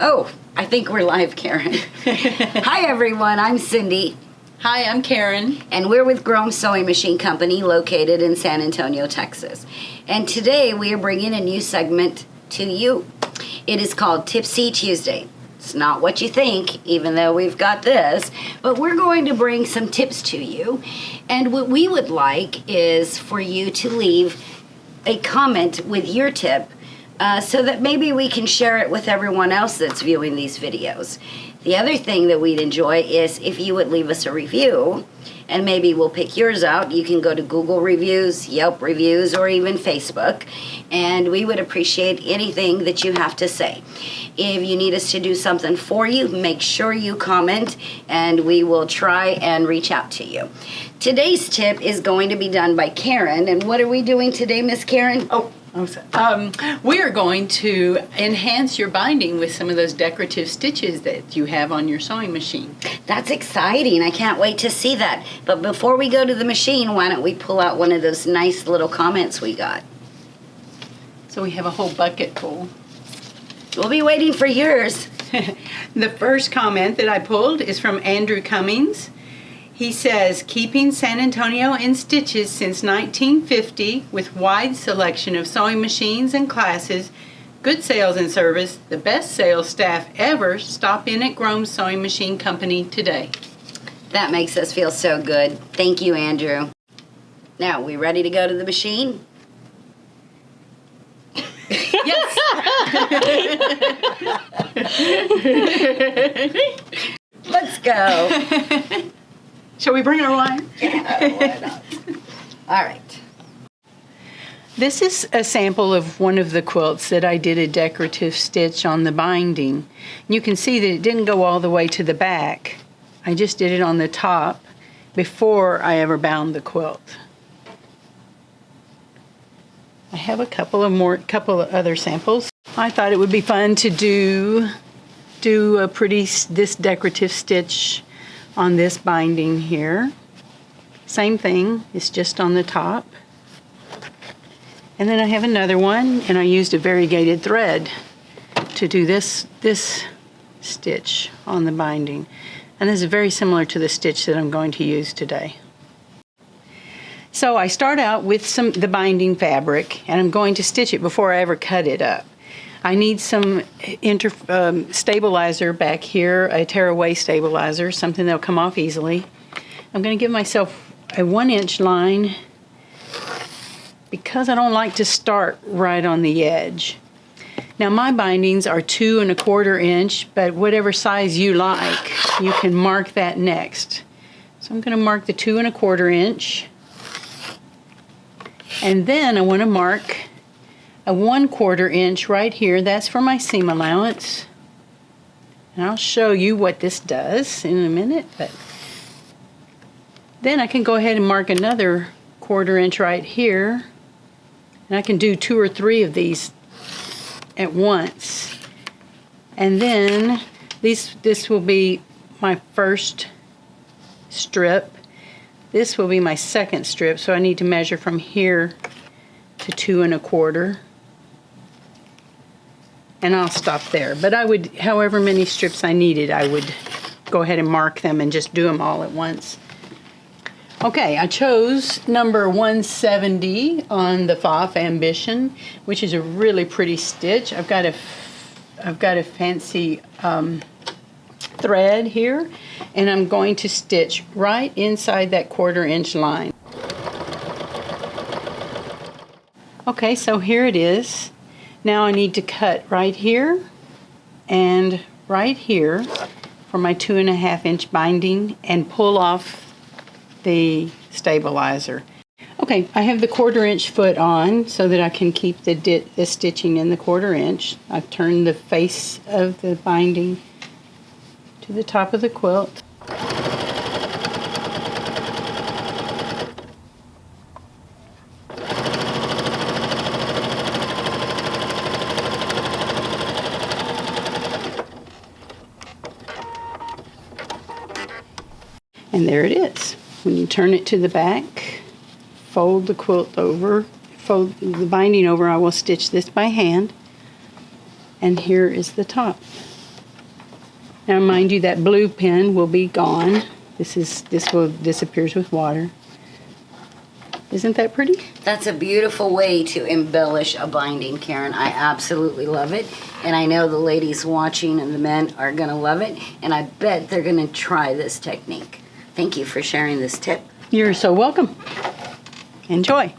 Oh, I think we're live, Karen. Hi, everyone. I'm Cyndi. Hi, I'm Karen. And we're with Gromes Sewing Machine Company located in San Antonio, Texas. And today we are bringing a new segment to you. It is called Tipsy Tuesday. It's not what you think, even though we've got this, but we're going to bring some tips to you. And what we would like is for you to leave a comment with your tip so that maybe we can share it with everyone else that's viewing these videos. The other thing that we'd enjoy is if you would leave us a review, and maybe we'll pick yours out. You can go to Google Reviews, Yelp Reviews, or even Facebook, and we would appreciate anything that you have to say. If you need us to do something for you, make sure you comment, and we will try and reach out to you. Today's tip is going to be done by Karen, and what are we doing today, Miss Karen? We are going to enhance your binding with some of those decorative stitches that you have on your sewing machine. That's exciting. I can't wait to see that. But before we go to the machine, why don't we pull out one of those nice little comments we got? So we have a whole bucket full. We'll be waiting for yours. The first comment that I pulled is from Andrew Cummings. He says, keeping San Antonio in stitches since 1950 with wide selection of sewing machines and classes, good sales and service, the best sales staff ever, stop in at Gromes Sewing Machine Company today. That makes us feel so good. Thank you, Andrew. Now, we ready to go to the machine? Yes! Let's go. Shall we bring our wine? Yeah, why not? All right. This is a sample of one of the quilts that I did a decorative stitch on the binding. You can see that it didn't go all the way to the back. I just did it on the top before I ever bound the quilt. I have a couple of other samples. I thought it would be fun to do this decorative stitch on this binding here. Same thing, it's just on the top. And then I have another one, and I used a variegated thread to do this stitch on the binding. And this is very similar to the stitch that I'm going to use today. So I start out with the binding fabric, and I'm going to stitch it before I ever cut it up. I need some stabilizer back here, a tearaway stabilizer, something that'll come off easily. I'm going to give myself a 1-inch line because I don't like to start right on the edge. Now my bindings are 2 1/4 inch, but whatever size you like, you can mark that next. So I'm going to mark the 2 1/4 inch, and then I want to mark a 1/4 inch right here. That's for my seam allowance. And I'll show you what this does in a minute, but then I can go ahead and mark another 1/4 inch right here. And I can do 2 or 3 of these at once. And then this will be my first strip. This will be my second strip, so I need to measure from here to 2 1/4. And I'll stop there. But I would, however many strips I needed, I would go ahead and mark them and just do them all at once. Okay, I chose number 170 on the Pfaff Ambition, which is a really pretty stitch. I've got a fancy thread here, and I'm going to stitch right inside that 1/4 inch line. Okay, so here it is. Now I need to cut right here and right here for my 2 1/2 inch binding and pull off the stabilizer. Okay, I have the 1/4 inch foot on so that I can keep the stitching in the 1/4 inch. I've turned the face of the binding to the top of the quilt. And there it is. When you turn it to the back, fold the quilt over, fold the binding over. I will stitch this by hand. And here is the top. Now, mind you, that blue pen will be gone. This disappears with water. Isn't that pretty? That's a beautiful way to embellish a binding, Karen. I absolutely love it. And I know the ladies watching and the men are going to love it. And I bet they're going to try this technique. Thank you for sharing this tip. You're so welcome. Enjoy.